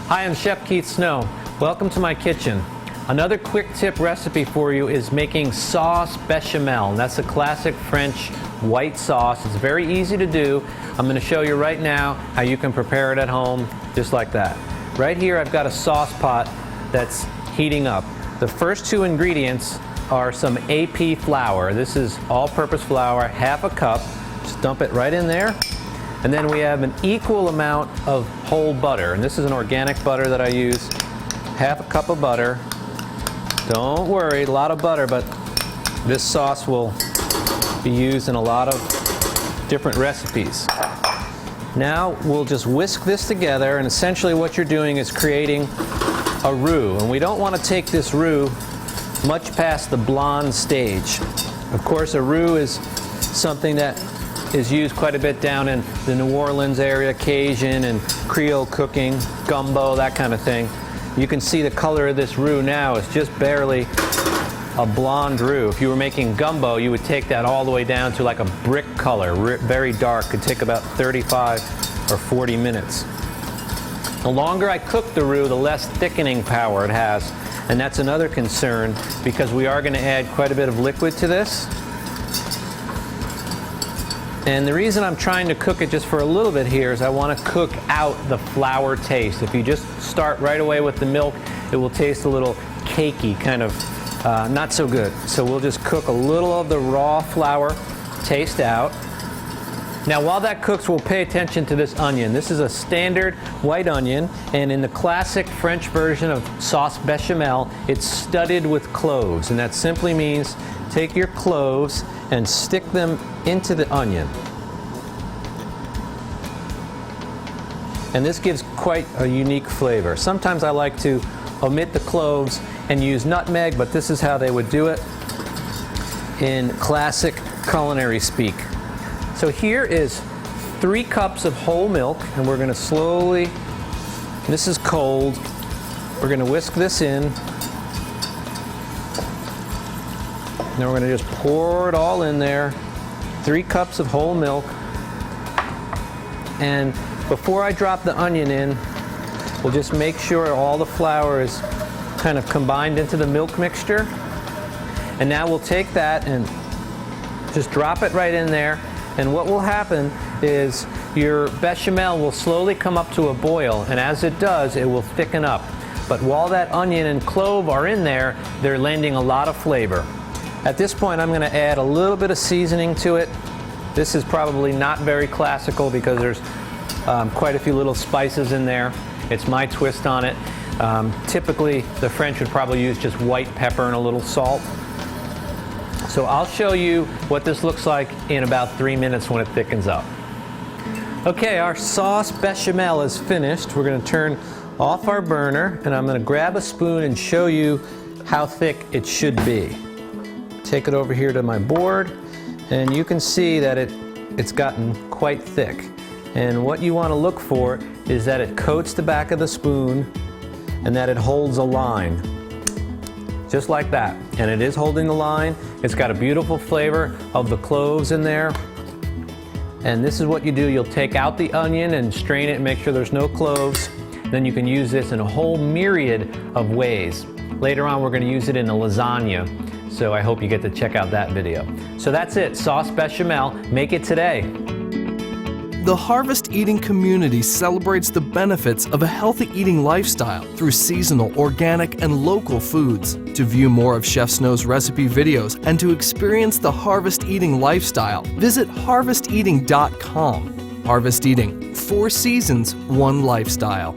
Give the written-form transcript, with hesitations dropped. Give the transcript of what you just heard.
Hi, I'm Chef Keith Snow. Welcome to my kitchen. Another quick tip recipe for you is making sauce bechamel. And that's a classic French white sauce. It's very easy to do. I'm going to show you right now how you can prepare it at home just like that. Right here I've got a sauce pot that's heating up. The first two ingredients are some AP flour. This is all-purpose flour, half a cup. Just dump it right in there. And then we have an equal amount of whole butter. And this is an organic butter that I use. Half a cup of butter. Don't worry, a lot of butter, but this sauce will be used in a lot of different recipes. Now we'll just whisk this together, and essentially what you're doing is creating a roux. And we don't want to take this roux much past the blonde stage. Of course, a roux is something that is used quite a bit down in the New Orleans area, Cajun and Creole cooking, gumbo, that kind of thing. You can see the color of this roux now is just barely a blonde roux. If you were making gumbo, you would take that all the way down to like a brick color, very dark. Could take about 35 or 40 minutes. The longer I cook the roux, the less thickening power it has. And that's another concern because we are going to add quite a bit of liquid to this. And the reason I'm trying to cook it just for a little bit here is I want to cook out the flour taste. If you just start right away with the milk, it will taste a little cakey, kind of not so good. So we'll just cook a little of the raw flour taste out. Now while that cooks, we'll pay attention to this onion. This is a standard white onion, and in the classic French version of sauce bechamel, it's studded with cloves. And that simply means take your cloves and stick them into the onion. And this gives quite a unique flavor. Sometimes I like to omit the cloves and use nutmeg, but this is how they would do it in classic culinary speak. So here is 3 cups of whole milk, and we're going to slowly, this is cold, we're going to whisk this in. Now we're going to just pour it all in there. 3 cups of whole milk. And before I drop the onion in, we'll just make sure all the flour is kind of combined into the milk mixture. And now we'll take that and just drop it right in there. And what will happen is your bechamel will slowly come up to a boil, and as it does, it will thicken up. But while that onion and clove are in there, they're lending a lot of flavor. At this point, I'm going to add a little bit of seasoning to it. This is probably not very classical because there's quite a few little spices in there. It's my twist on it. Typically, the French would probably use just white pepper and a little salt. So I'll show you what this looks like in about 3 minutes when it thickens up. Okay, our sauce bechamel is finished. We're going to turn off our burner, and I'm going to grab a spoon and show you how thick it should be. Take it over here to my board, and you can see that it's gotten quite thick. And what you want to look for is that it coats the back of the spoon and that it holds a line. Just like that. And it is holding the line. It's got a beautiful flavor of the cloves in there. And this is what you do. You'll take out the onion and strain it and make sure there's no cloves. Then you can use this in a whole myriad of ways. Later on, we're going to use it in a lasagna. So I hope you get to check out that video. So that's it, sauce bechamel. Make it today. The Harvest Eating community celebrates the benefits of a healthy eating lifestyle through seasonal, organic, and local foods. To view more of Chef Snow's recipe videos and to experience the Harvest Eating lifestyle, visit harvesteating.com. Harvest Eating, 4 seasons, 1 lifestyle.